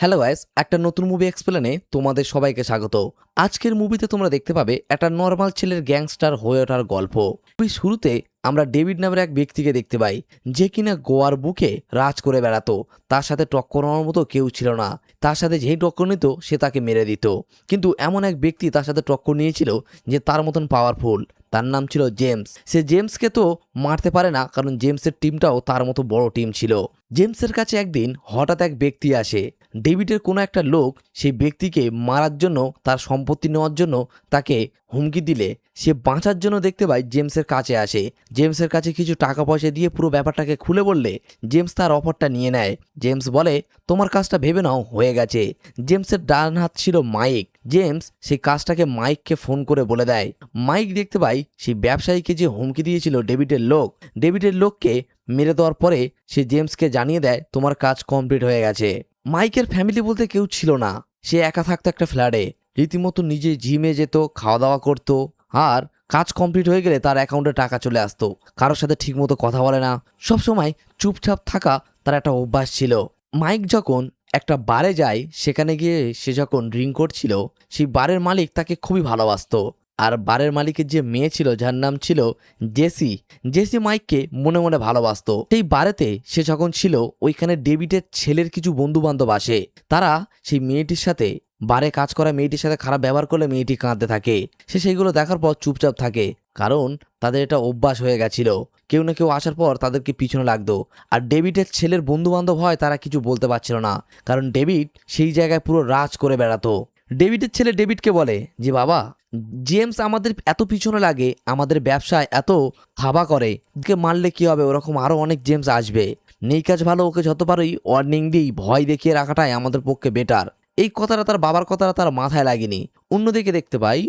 Hello guys, একটা নতুন movie এক্সপ্লেনে তোমাদের সবাইকে স্বাগত। আজকের মুভিতে তোমরা দেখতে পাবে একটা নর্মাল ছেলের গ্যাংস্টার হয়ে ওঠার গল্প। মুভির শুরুতে আমরা ডেভিড নামের এক ব্যক্তিকে দেখতে পাই, যে কিনা গোয়ার বুকে রাজ করে বেড়াতো। তার সাথে টক্কর নেওয়ার মতো কেউ ছিল না। তার সাথে যেই টক্কর নিত সে তাকে মেরে দিত। কিন্তু এমন এক ব্যক্তি তার সাথে টক্কর নিয়েছিল যে তার মতন পাওয়ারফুল। তার নাম ছিল জেমস। সে জেমসকে তো মারতে পারে না, কারণ জেমসের টিমটাও তার মতো বড় টিম ছিল। জেমসের কাছে একদিন হঠাৎ এক ব্যক্তি আসে। ডেভিডের কোনো একটা লোক সেই ব্যক্তিকে মারার জন্য, তার সম্পত্তি নেওয়ার জন্য তাকে হুমকি দিলে সে বাঁচার জন্য দেখতে পায় জেমসের কাছে আসে। জেমসের কাছে কিছু টাকা পয়সা দিয়ে পুরো ব্যাপারটাকে খুলে বললে জেমস তার অফারটা নিয়ে নেয়। জেমস বলে, তোমার কাজটা ভেবে নাও, হয়ে গেছে। জেমসের ডান হাত ছিল মাইক। জেমস সেই কাজটাকে মাইককে ফোন করে বলে দেয়। মাইক দেখতে পাই সেই ব্যবসায়ীকে যে হুমকি দিয়েছিল ডেভিডের লোককে মেরে দেওয়ার পরে সে জেমসকে জানিয়ে দেয়, তোমার কাজ কমপ্লিট হয়ে গেছে। মাইকের ফ্যামিলি বলতে কেউ ছিল না। সে একা থাকতো একটা ফ্ল্যাটে। রীতিমতো নিজে জিমে যেত, খাওয়া দাওয়া করতো, আর কাজ কমপ্লিট হয়ে গেলে তার অ্যাকাউন্টে টাকা চলে আসতো। কারোর সাথে ঠিকমতো কথা বলে না, সবসময় চুপচাপ থাকা তার একটা অভ্যাস ছিল। মাইক যখন একটা বারে যায়, সেখানে গিয়ে সে যখন ড্রিঙ্ক করছিল, সেই বারের মালিক তাকে খুবই ভালোবাসতো। আর বারের মালিকের যে মেয়ে ছিল, যার নাম ছিল জেসি মাইককে মনে মনে ভালোবাসতো। সেই বারেতে সে যখন ছিল, ওইখানে ডেভিডের ছেলের কিছু বন্ধু বান্ধব আসে। তারা সেই মেয়েটির সাথে, বারে কাজ করা মেয়েটির সাথে খারাপ ব্যবহার করলে মেয়েটি কাঁদতে থাকে। সে সেইগুলো দেখার পর চুপচাপ থাকে, কারণ তাদের এটা অভ্যাস হয়ে গেছিল। কেউ না কেউ আসার পর তাদেরকে পিছনে লাগতো। আর ডেভিডের ছেলের বন্ধু বান্ধব হয়, তারা কিছু বলতে পারছিল না, কারণ ডেভিড সেই জায়গায় পুরো রাজ করে বেড়াতো। ডেভিডের ছেলে ডেভিডকে বলে যে, বাবা, জেমস আমাদের এত পিছনে লাগে, আমাদের ব্যবসায় এত খাবা করে, ওকে মারলে কি হবে? ওরকম আরো অনেক জেমস আসবে। নেই কাজ ভালো, ওকে যত পারোই ওয়ার্নিং দিই, ভয় দেখিয়ে রাখাটাই আমাদের পক্ষে বেটার। এই কথাটা তার বাবার কথাটা তার মাথায় লাগেনি। অন্যদিকে দেখতে পাই,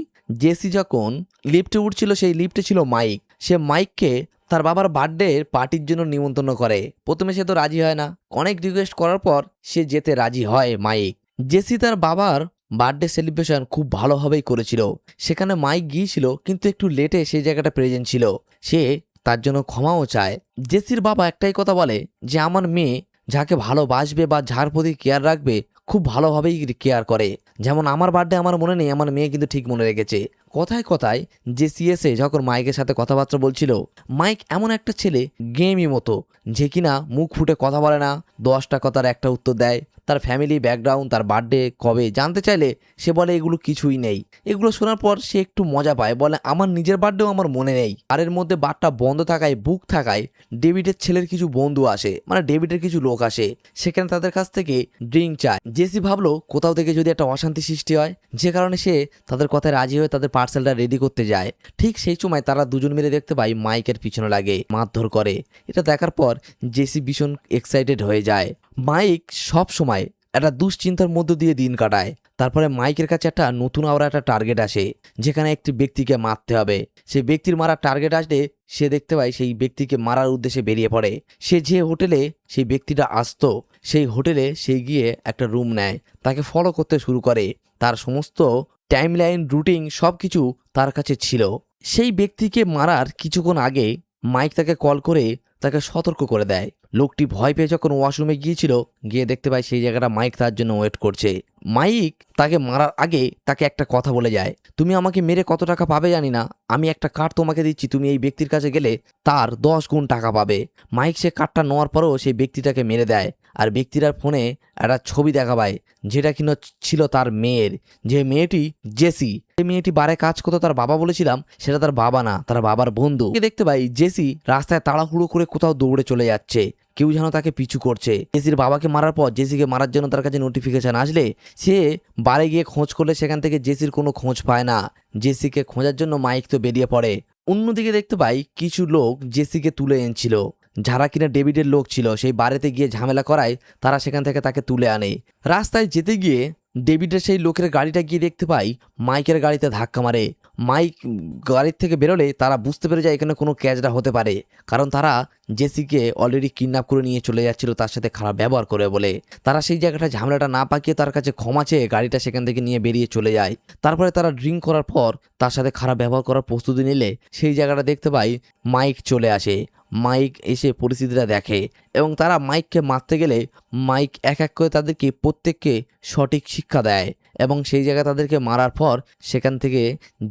জেসি যখন লিফটে উঠছিল, সেই লিফটে ছিল মাইক। সে মাইককে তার বাবার বার্থডে পার্টির জন্য নিমন্ত্রণ করে। প্রথমে সে তো রাজি হয় না, অনেক রিকোয়েস্ট করার পর সে যেতে রাজি হয় মাইক। জেসি তার বাবার বার্থডে সেলিব্রেশন খুব ভালোভাবেই করেছিল। সেখানে মাইক গিয়েছিল, কিন্তু একটু লেটে সেই জায়গাটা প্রেজেন্ট ছিল। সে তার জন্য ক্ষমাও চায়। জেসির বাবা একটাই কথা বলে যে, আমার মেয়ে যাকে ভালোবাসবে বা যার প্রতি কেয়ার রাখবে, খুব ভালোভাবেই কেয়ার করে। যেমন আমার বার্থডে আমার মনে নেই, আমার মেয়ে কিন্তু ঠিক মনে রেখেছে। কথায় কথায় জেসি এসে যখন মাইকের সাথে কথাবার্তা বলছিল, মাইক এমন একটা ছেলে, গেমই মতো, যে কিনা মুখ ফুটে কথা বলে না, 10টা কথার একটা উত্তর দেয়। তার ফ্যামিলি ব্যাকগ্রাউন্ড, তার বার্থডে কবে জানতে চাইলে সে বলে এগুলো কিছুই নেই। এগুলো শোনার পর সে একটু মজা পায়, বলে আমার নিজের বার্থডেও আমার মনে নেই। আর এর মধ্যে বারটা বন্ধ থাকায়, বুক থাকায় ডেভিডের ছেলের কিছু বন্ধু আসে, মানে ডেভিডের কিছু লোক আসে। সেখানে তাদের কাছ থেকে ড্রিঙ্ক চায়। জেসি ভাবলো কোথাও থেকে যদি একটা অশান্তি সৃষ্টি হয়, যে কারণে সে তাদের কথায় রাজি হয়ে তাদের পার্সেলটা রেডি করতে যায়। ঠিক সেই সময় তারা দুজন মিলে দেখতে পায় মাইকের পিছনে লাগে, মারধর করে। এটা দেখার পর জেসি ভীষণ এক্সাইটেড হয়ে যায়। মাইক সব সময় একটা দুশ্চিন্তার মধ্য দিয়ে দিন কাটায়। তারপরে মাইকের কাছে একটা নতুন আবার একটা টার্গেট আসে, যেখানে একটি ব্যক্তিকে মারতে হবে। সেই ব্যক্তির মারার টার্গেট আসলে সে দেখতে পায় সেই ব্যক্তিকে মারার উদ্দেশ্যে বেরিয়ে পড়ে। সে যে হোটেলে সেই ব্যক্তিটা আসতো, সেই হোটেলে সে গিয়ে একটা রুম নেয়, তাকে ফলো করতে শুরু করে। তার সমস্ত টাইমলাইন, রুটিন সবকিছু তার কাছে ছিল। সেই ব্যক্তিকে মারার কিছুক্ষণ আগে মাইক তাকে কল করে তাকে সতর্ক করে দেয়। লোকটি ভয় পেয়ে যখন ওয়াশরুমে গিয়েছিল, গিয়ে দেখতে পায় সেই জায়গাটা মাইক তার জন্য ওয়েট করছে। মাইক তাকে মারার আগে তাকে একটা কথা বলে যায়, তুমি আমাকে মেরে কত টাকা পাবে জানি না, আমি একটা কার্ড তোমাকে দিচ্ছি, তুমি এই ব্যক্তির কাছে গেলে তার 10 গুণ টাকা পাবে। মাইক সে কার্ডটা নেওয়ার পরেও সেই ব্যক্তিটাকে মেরে দেয়। আর ব্যক্তিটার ফোনে একটা ছবি দেখা পায়, যেটা কিনা ছিল তার মেয়ের, যে মেয়েটি জেসি। যে মেয়েটি বারে কাজ করতো, তার বাবা বলেছিলাম, সেটা তার বাবা না, তার বাবার বন্ধু। দেখতে পাই জেসি রাস্তায় তাড়াহুড়ো করে কোথাও দৌড়ে চলে যাচ্ছে, কেউ যেন তাকে পিছু করছে। জেসির বাবাকে মারার পর জেসিকে মারার জন্য তার কাছে নোটিফিকেশন আসলে সে বারে গিয়ে খোঁজ করলে সেখান থেকে জেসির কোনো খোঁজ পায় না। জেসিকে খোঁজার জন্য মাইক তো বেরিয়ে পড়ে। অন্যদিকে দেখতে পাই কিছু লোক জেসিকে তুলে এনেছিল, যারা কিনা ডেভিডের লোক ছিল। সেই বাড়িতে গিয়ে ঝামেলা করায় তারা সেখান থেকে তাকে তুলে আনে। রাস্তায় যেতে গিয়ে ডেভিডের সেই লোকের গাড়িটা গিয়ে দেখতে পাই মাইকের গাড়িতে ধাক্কা মারে। মাইক গাড়ির থেকে বেরোলে তারা বুঝতে পেরে যায় এখানে কোনো ক্যাচটা হতে পারে, কারণ তারা জেসিকে অলরেডি কিডন্যাপ করে নিয়ে চলে যাচ্ছিল তার সাথে খারাপ ব্যবহার করে বলে। তারা সেই জায়গাটা ঝামেলাটা না পাকিয়ে তার কাছে ক্ষমা চেয়ে গাড়িটা সেখান থেকে নিয়ে বেরিয়ে চলে যায়। তারপরে তারা ড্রিঙ্ক করার পর তার সাথে খারাপ ব্যবহার করার প্রস্তুতি নিলে সেই জায়গাটা দেখতে পাই মাইক চলে আসে। মাইক এসে পরিস্থিতিটা দেখে এবং তারা মাইককে মারতে গেলে মাইক এক এক করে তাদেরকে প্রত্যেককে সঠিক শিক্ষা দেয় এবং সেই জায়গায় তাদেরকে মারার পর সেখান থেকে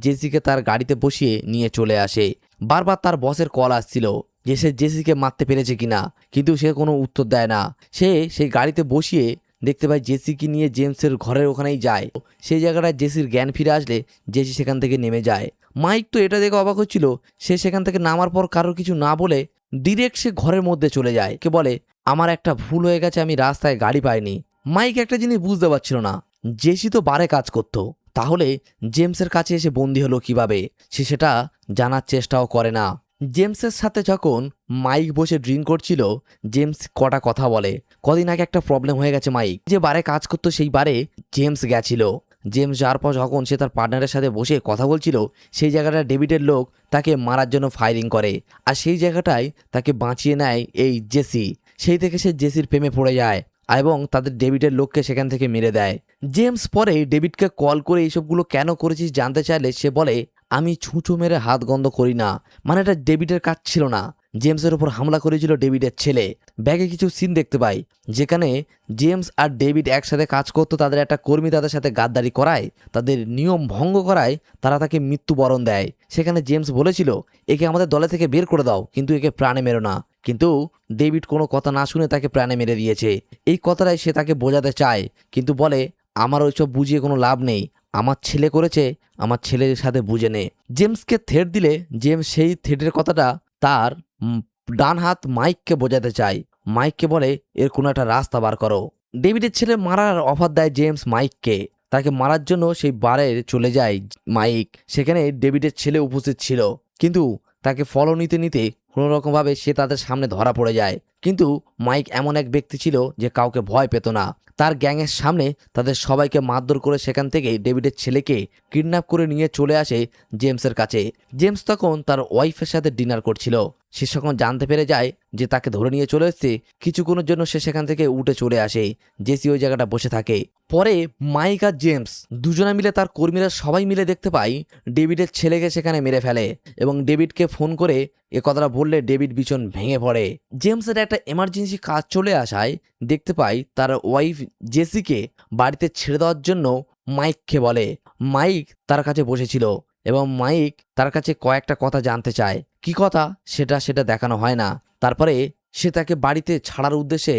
জেসিকে তার গাড়িতে বসিয়ে নিয়ে চলে আসে। বারবার তার বসের কল আসছিল যে সে জেসিকে মারতে পেরেছে কিনা, কিন্তু সে কোনো উত্তর দেয় না। সে সেই গাড়িতে বসিয়ে দেখতে পায় জেসিকে নিয়ে জেমসের ঘরের ওখানেই যায়। সেই জায়গাটায় জেসির জ্ঞান ফিরে আসলে জেসি সেখান থেকে নেমে যায়। মাইক তো এটা দেখে অবাক হচ্ছিল। সে সেখান থেকে নামার পর কারোর কিছু না বলে ডিরেক্ট সে ঘরের মধ্যে চলে যায়। কে বলে আমার একটা ভুল হয়ে গেছে, আমি রাস্তায় গাড়ি পাইনি। মাইক একটা জিনিস বুঝতে পারছিল না, জেসি তো বারে কাজ করতো, তাহলে জেমসের কাছে এসে বন্দি হলো কিভাবে, সে সেটা জানার চেষ্টাও করে না। জেমসের সাথে যখন মাইক বসে ড্রিঙ্ক করছিল, জেমস কটা কথা বলে। কদিন আগে একটা প্রবলেম হয়ে গেছে, মাইক যে বারে কাজ করতো সেই বারে জেমস গেছিল। জেমস যাওয়ার পর যখন সে তার পার্টনারের সাথে বসে কথা বলছিল, সেই জায়গাটা ডেভিডের লোক তাকে মারার জন্য ফায়ারিং করে, আর সেই জায়গাটায় তাকে বাঁচিয়ে নেয় এই জেসি। সেই থেকে সে জেসির প্রেমে পড়ে যায় এবং তাদের ডেভিডের লোককে সেখান থেকে মেরে দেয়। জেমস পরে ডেভিডকে কল করে এইসবগুলো কেন করেছিস জানতে চাইলে সে বলে আমি ছুঁচো মেরে হাত গন্ধ করি না, মানে এটা ডেভিডের কাজ ছিল না। জেমসের উপর হামলা করেছিল ডেভিডের ছেলে। ব্যাগে কিছু সিন দেখতে পাই যেখানে জেমস আর ডেভিড একসাথে কাজ করতো, তাদের একটা কর্মী তাদের সাথে গাদ্দারি করায়, তাদের নিয়ম ভঙ্গ করায়, তারা তাকে মৃত্যুবরণ দেয়। সেখানে জেমস বলেছিল একে আমাদের দলে থেকে বের করে দাও, কিন্তু একে প্রাণে মেরো না, কিন্তু ডেভিড কোনো কথা না শুনে তাকে প্রাণে মেরে দিয়েছে। এই কথাটাই সে তাকে বোঝাতে চায়, কিন্তু বলে আমার ওইসব বুঝিয়ে কোনো লাভ নেই, আমার ছেলে করেছে, আমার ছেলের সাথে বুঝে নে। জেমসকে থ্রেট দিলে জেমস সেই থ্রেটের কথাটা তার ডান হাত মাইককে বোঝাতে চায়। মাইককে বলে এর কোনো একটা রাস্তা বার করো। ডেভিডের ছেলে মারার অফার দেয় জেমস মাইককে, তাকে মারার জন্য সেই বারে চলে যায় মাইক। সেখানে ডেভিডের ছেলে উপস্থিত ছিল, কিন্তু তাকে ফলো নিতে নিতে কোনো রকমভাবে সে তাদের সামনে ধরা পড়ে যায়। কিন্তু মাইক এমন এক ব্যক্তি ছিল যে কাউকে ভয় পেত না। তার গ্যাংয়ের সামনে তাদের সবাইকে মারধর করে সেখান থেকে ডেভিডের ছেলেকে কিডন্যাপ করে নিয়ে চলে আসে জেমসের কাছে। জেমস তখন তার ওয়াইফের সাথে ডিনার করছিল। সে যখন জানতে পেরে যায় যে তাকে ধরে নিয়ে চলে এসছে, কিছুক্ষণের জন্য সে সেখান থেকে উঠে চলে আসে। জেসি ওই জায়গাটা বসে থাকে। পরে মাইক আর জেমস দুজনে মিলে, তার কর্মীরা সবাই মিলে দেখতে পাই ডেভিডের ছেলেকে সেখানে মেরে ফেলে এবং ডেভিডকে ফোন করে এ কথাটা বললে ডেভিড ভীষণ ভেঙে পড়ে। জেমসের একটা এমার্জেন্সি কাজ চলে আসায় দেখতে পাই তার ওয়াইফ জেসিকে বাড়িতে ছেড়ে দেওয়ার জন্য মাইককে বলে। মাইক তার কাছে বসেছিল এবং মাইক তার কাছে কয়েকটা কথা জানতে চায়। কি কথা সেটা দেখানো হয় না। তারপরে সে তাকে বাড়িতে ছাড়ার উদ্দেশ্যে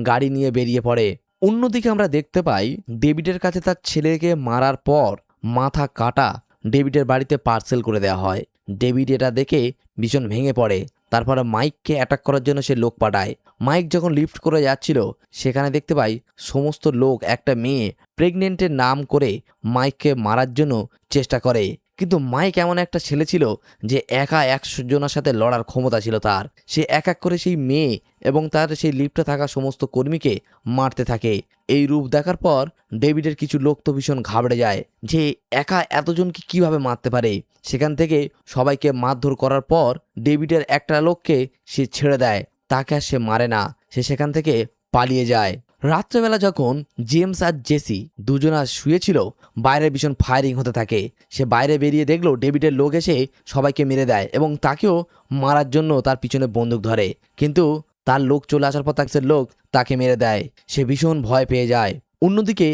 গাড়ি নিয়ে বেরিয়ে পড়ে। অন্যদিকে আমরা দেখতে পাই ডেভিডের কাছে তার ছেলেকে মারার পর মাথা কাটা ডেভিডের বাড়িতে পার্সেল করে দেওয়া হয়। ডেভিড এটা দেখে ভীষণ ভেঙে পড়ে। তারপরে মাইককে অ্যাটাক করার জন্য সে লোক পাঠায়। মাইক যখন লিফট করে যাচ্ছিল সেখানে দেখতে পাই সমস্ত লোক একটা মেয়ে প্রেগনেন্টের নাম করে মাইককে মারার জন্য চেষ্টা করে, কিন্তু মাইক এমন একটা ছেলে ছিল যে একা 100 জনের সাথে লড়ার ক্ষমতা ছিল তার। সে এক এক করে সেই মেয়ে এবং তার সেই লিফটে থাকা সমস্ত কর্মীকে মারতে থাকে। এই রূপ দেখার পর ডেভিডের কিছু লোক তো ভীষণ ঘাবড়ে যায় যে একা এতজনকে কিভাবে মারতে পারে। সেখান থেকে সবাইকে মারধর করার পর ডেভিডের একটা লোককে সে ছেড়ে দেয়, তাকে আর সে মারে না, সে সেখান থেকে পালিয়ে যায়। রাত্রেবেলা যখন জেমস আর জেসি দুজনা শুয়েছিল, বাইরে ভীষণ ফায়ারিং হতে থাকে। সে বাইরে বেরিয়ে দেখলো ডেভিডের লোক এসে সবাইকে মেরে দেয় এবং তাকেও মারার জন্য তার পিছনে বন্দুক ধরে, কিন্তু তার লোক চলে আসার পর তাকে লোক তাকে মেরে দেয়। সে ভীষণ ভয় পেয়ে যায়। অন্যদিকে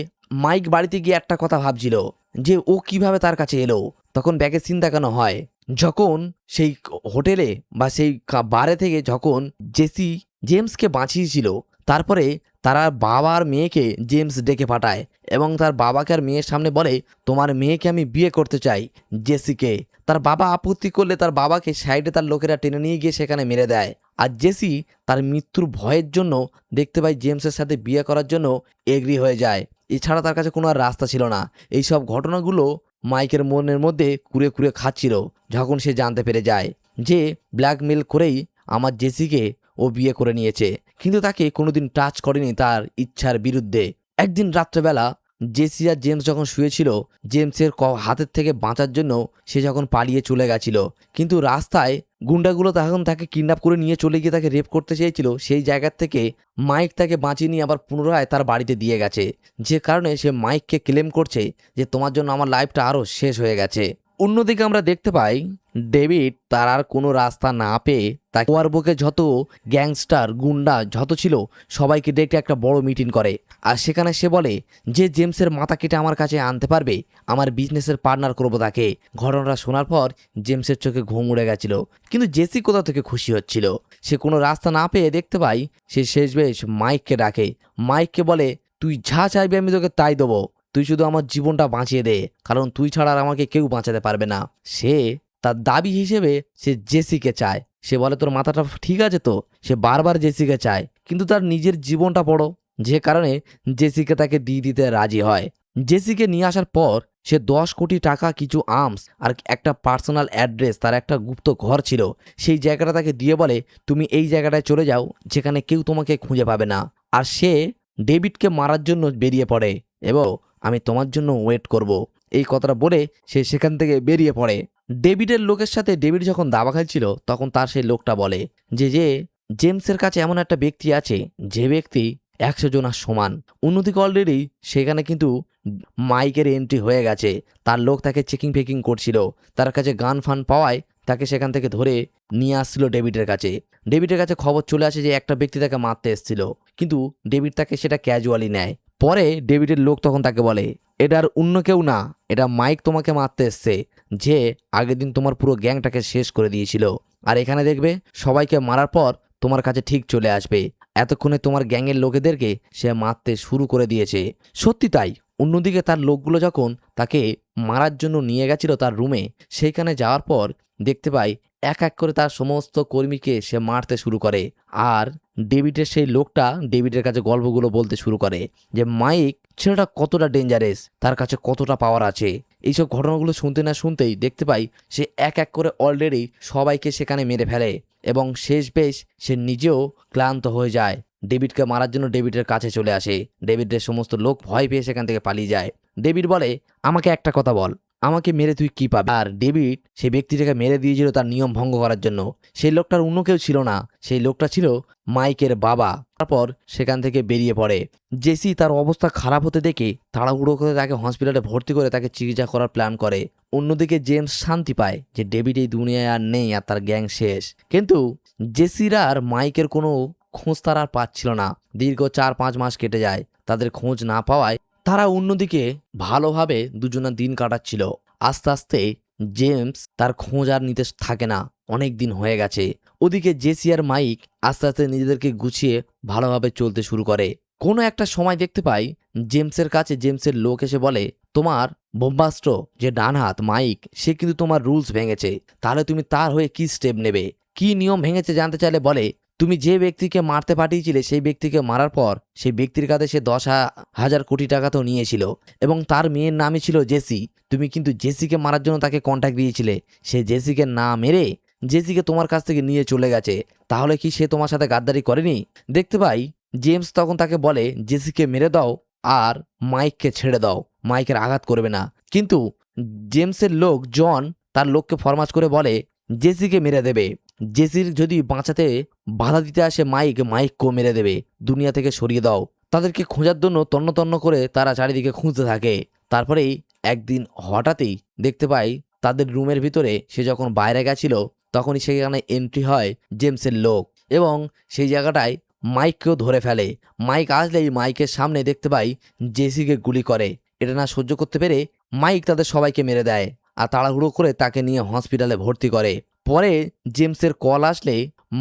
মাইক বাড়িতে গিয়ে একটা কথা ভাবছিল যে ও কিভাবে তার কাছে এলো। তখন ব্যাগের সিন দেখানো হয় যখন সেই হোটেলে বা সেই বারে থেকে যখন জেসি জেমসকে বাঁচিয়েছিল, তারপরে তারা বাবার মেয়েকে জেমস ডেকে পাঠায় এবং তার বাবাকে আর মেয়ের সামনে বলে তোমার মেয়েকে আমি বিয়ে করতে চাই জেসিকে। তার বাবা আপত্তি করলে তার বাবাকে সাইডে তার লোকেরা টেনে নিয়ে গিয়ে সেখানে মেরে দেয়। আর জেসি তার মৃত্যুর ভয়ের জন্য দেখতে পাই জেমসের সাথে বিয়ে করার জন্য এগ্রি হয়ে যায়। এছাড়া তার কাছে কোনো আর রাস্তা ছিল না। এই সব ঘটনাগুলো মাইকের মনের মধ্যে কুরে কুরে খাচ্ছিল যখন সে জানতে পেরে যায় যে ব্ল্যাকমেল করেই আমার জেসিকে ও বিয়ে করে নিয়েছে, কিন্তু তাকে কোনোদিন টাচ করেনি তার ইচ্ছার বিরুদ্ধে। একদিন রাত্রেবেলা জেসি আর জেমস যখন শুয়েছিল, জেমসের হাতের থেকে বাঁচার জন্য সে যখন পালিয়ে চলে গেছিল, কিন্তু রাস্তায় গুন্ডাগুলো তখন তাকে কিডন্যাপ করে নিয়ে চলে গিয়ে তাকে রেপ করতে চেয়েছিল। সেই জায়গার থেকে মাইক তাকে বাঁচিয়ে নিয়ে আবার পুনরায় তার বাড়িতে দিয়ে গেছে, যে কারণে সে মাইককে ক্লেম করছে যে তোমার জন্য আমার লাইফটা আরও শেষ হয়ে গেছে। অন্যদিকে আমরা দেখতে পাই ডেভিড তার আর কোনো রাস্তা না পেয়ে তাকে ওয়ারবুকে যত গ্যাংস্টার গুন্ডা যত ছিল সবাইকে ডেকে একটা বড় মিটিং করে। আর সেখানে সে বলে যে জেমসের মাথা কেটে আমার কাছে আনতে পারবে আমার বিজনেসের পার্টনার করবো তাকে। ঘটনাটা শোনার পর জেমসের চোখে ঘুম উড়ে গেছিল, কিন্তু জেসি কোথা থেকে খুশি হচ্ছিল। সে কোনো রাস্তা না পেয়ে দেখতে পাই সে শেষবেশ মাইককে ডাকে। মাইককে বলে তুই যা চাইবি আমি তোকে তাই দেবো, তুই শুধু আমার জীবনটা বাঁচিয়ে দে, কারণ তুই ছাড়া আর আমাকে কেউ বাঁচাতে পারবে না। সে তার দাবি হিসেবে সে জেসিকে চায়। সে বলে তোর মাথাটা ঠিক আছে তো। সে বারবার জেসিকে চায়, কিন্তু তার নিজের জীবনটা বড়, যে কারণে জেসিকে তাকে দিয়ে দিতে রাজি হয়। জেসিকে নিয়ে আসার পর সে 10 কোটি টাকা, কিছু আর্মস আর একটা পার্সোনাল অ্যাড্রেস, তার একটা গুপ্ত ঘর ছিল, সেই জায়গাটা তাকে দিয়ে বলে তুমি এই জায়গাটায় চলে যাও যেখানে কেউ তোমাকে খুঁজে পাবে না। আর সে ডেভিডকে মারার জন্য বেরিয়ে পড়ে এবং আমি তোমার জন্য ওয়েট করব, এই কথাটা বলে সে সেখান থেকে বেরিয়ে পড়ে। ডেভিডের লোকের সাথে ডেভিড যখন দাবা খেলছিল তখন তার সেই লোকটা বলে যে জেমসের কাছে এমন একটা ব্যক্তি আছে যে ব্যক্তি 100 জনের সমান। অন্যদিকে অলরেডি সেখানে কিন্তু মাইকের এন্ট্রি হয়ে গেছে। তার লোক তাকে চেকিং ফেকিং করছিল, তার কাছে গান ফান পাওয়ায় তাকে সেখান থেকে ধরে নিয়ে আসছিল ডেভিডের কাছে। ডেভিডের কাছে খবর চলে আসে যে একটা ব্যক্তি তাকে মারতে এসেছিল, কিন্তু ডেভিড তাকে সেটা ক্যাজুয়ালি নেয়। পরে ডেভিডের লোক তখন তাকে বলে এটা আর অন্য কেউ না, এটা মাইক তোমাকে মারতে এসছে, যে আগের দিন তোমার পুরো গ্যাংটাকে শেষ করে দিয়েছিল। আর এখানে দেখবে সবাইকে মারার পর তোমার কাছে ঠিক চলে আসবে। এতক্ষণে তোমার গ্যাংয়ের লোকেদেরকে সে মারতে শুরু করে দিয়েছে। সত্যি তাই। অন্যদিকে তার লোকগুলো যখন তাকে মারার জন্য নিয়ে গেছিল তার রুমে, সেইখানে যাওয়ার পর দেখতে পাই এক এক করে তার সমস্ত কর্মীকে সে মারতে শুরু করে। আর ডেভিডের সেই লোকটা ডেভিডের কাছে গল্পগুলো বলতে শুরু করে যে মাইক ছেলেটা কতটা ডেঞ্জারাস, তার কাছে কতটা পাওয়ার আছে। এইসব ঘটনাগুলো শুনতে না শুনতেই দেখতে পাই সে এক এক করে অলরেডি সবাইকে সেখানে মেরে ফেলে এবং শেষ বেশ সে নিজেও ক্লান্ত হয়ে যায়। ডেভিডকে মারার জন্য ডেভিডের কাছে চলে আসে। ডেভিডের সমস্ত লোক ভয় পেয়ে সেখান থেকে পালিয়ে যায়। ডেভিড বলে আমাকে একটা কথা বল, আমাকে মেরে তুই কি পাবি? আর ডেভিড সেই ব্যক্তিটাকে মেরে দিয়েছিল তার নিয়ম ভঙ্গ করার জন্য। সেই লোকটার অন্য কেউ ছিল না, সেই লোকটা ছিল মাইকের বাবা। তারপর সেখান থেকে বেরিয়ে পড়ে। জেসি তার অবস্থা খারাপ হতে দেখে তাড়াহুড়ো করে তাকে হসপিটালে ভর্তি করে তাকে চিকিৎসা করার প্ল্যান করে। অন্যদিকে জেমস শান্তি পায় যে ডেভিড এই দুনিয়ায় আর নেই আর তার গ্যাং শেষ। কিন্তু জেসিরা আর মাইকের কোনো খোঁজ তারা আর পাচ্ছিল না। দীর্ঘ 4-5 মাস কেটে যায়, তাদের খোঁজ না পাওয়ায় তারা অন্যদিকে ভালোভাবে দুজনের দিন কাটাচ্ছিল। আস্তে আস্তে জেমস তার খোঁজ আর নিতে থাকে না, অনেক দিন হয়ে গেছে। ওদিকে জেসি আর মাইক আস্তে আস্তে নিজেদেরকে গুছিয়ে ভালোভাবে চলতে শুরু করে। কোনো একটা সময় দেখতে পাই জেমসের কাছে জেমসের লোক এসে বলে তোমার বোম্বাস্ট্র যে ডান হাত মাইক, সে কিন্তু তোমার রুলস ভেঙেছে, তাহলে তুমি তার হয়ে কি স্টেপ নেবে? কি নিয়ম ভেঙেছে জানতে চাইলে বলে তুমি যে ব্যক্তিকে মারতে পাঠিয়েছিলে সেই ব্যক্তিকে মারার পর সেই ব্যক্তির কাছে সে 10,000 কোটি টাকা তো নিয়েছিল এবং তার মেয়ের নামই ছিল জেসি। তুমি কিন্তু জেসিকে মারার জন্য তাকে কন্ট্যাক্ট দিয়েছিলে, সে জেসিকে না মেরে জেসিকে তোমার কাছ থেকে নিয়ে চলে গেছে, তাহলে কি সে তোমার সাথে গাদ্দারি করেনি? দেখতে পাই জেমস তখন তাকে বলে জেসিকে মেরে দাও আর মাইককে ছেড়ে দাও, মাইকের আঘাত করবে না। কিন্তু জেমসের লোক জন তার লোককে ফরমাস করে বলে জেসিকে মেরে দেবে। জেসির যদি বাঁচাতে বাধা দিতে আসে মাইককেও মেরে দেবে, দুনিয়া থেকে সরিয়ে দাও। তাদেরকে খোঁজার জন্য তন্ন তন্ন করে তারা চারিদিকে খুঁজতে থাকে। তারপরেই একদিন হঠাৎই দেখতে পাই তাদের রুমের ভিতরে সে যখন বাইরে গেছিল তখনই সেখানে এন্ট্রি হয় জেমসের লোক এবং সেই জায়গাটায় মাইককেও ধরে ফেলে। মাইক আসলেই মাইকের সামনে দেখতে পাই জেসিকে গুলি করে। এটা না সহ্য করতে পেরে মাইক তাদের সবাইকে মেরে দেয় আর তাড়াহুড়ো করে তাকে নিয়ে হসপিটালে ভর্তি করে। পরে জেমসের কল আসলে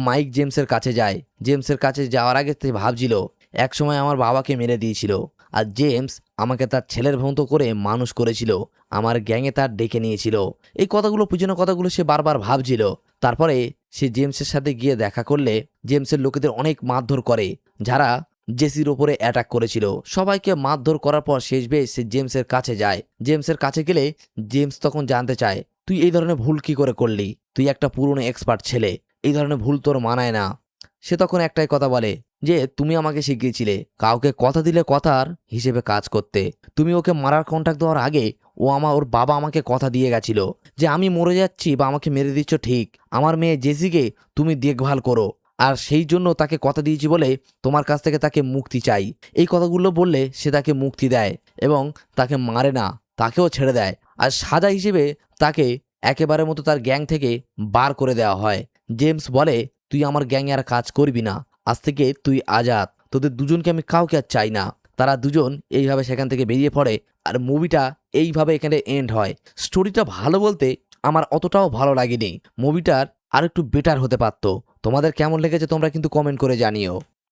মাইক জেমসের কাছে যায়। জেমসের কাছে যাওয়ার আগে সে ভাবছিল একসময় আমার বাবাকে মেরে দিয়েছিল আর জেমস আমাকে তার ছেলের মতো করে মানুষ করেছিল, আমার গ্যাংয়ে তার ডেকে নিয়েছিল। এই কথাগুলো পুজনো কথাগুলো সে বারবার ভাবছিল। তারপরে সে জেমসের সাথে গিয়ে দেখা করলে জেমসের লোকেদের অনেক মারধর করে যারা জেসির ওপরে অ্যাটাক করেছিল। সবাইকে মারধর করার পর শেষ বেশ সে জেমসের কাছে যায়। জেমসের কাছে গেলে জেমস তখন জানতে চায় তুই এই ধরনের ভুল কি করে করলি? তুই একটা পুরনো এক্সপার্ট ছেলে, এই ধরনের ভুল তোর মানায় না। সে তখন একটাই কথা বলে যে তুমি আমাকে শিখিয়েছিলে কাউকে কথা দিলে কথার হিসেবে কাজ করতে। তুমি ওকে মারার কন্ট্যাক্ট দেওয়ার আগে ওর বাবা আমাকে কথা দিয়ে গেছিল যে আমি মরে যাচ্ছি বা আমাকে মেরে দিচ্ছ ঠিক, আমার মেয়ে জেসিকে তুমি দেখভাল করো, আর সেই জন্য তাকে কথা দিয়েছি বলে তোমার কাছ থেকে তাকে মুক্তি চাই। এই কথাগুলো বললে সে তাকে মুক্তি দেয় এবং তাকে মারে না, তাকেও ছেড়ে দেয়। আর সাজা হিসেবে তাকে একেবারে মতো তার গ্যাং থেকে বার করে দেওয়া হয়। জেমস বলে, তুই আমার গ্যাংয়ে আর কাজ করবি না, আজ থেকে তুই আজাদ, তোদের দুজনকে আমি কাউকে আর চাই না। তারা দুজন এইভাবে সেখান থেকে বেরিয়ে পড়ে আর মুভিটা এইভাবে এখানে এন্ড হয়। স্টোরিটা ভালো বলতে আমার অতটাও ভালো লাগেনি, মুভিটার আর একটু বেটার হতে পারতো। তোমাদের কেমন লেগেছে তোমরা কিন্তু কমেন্ট করে জানিও।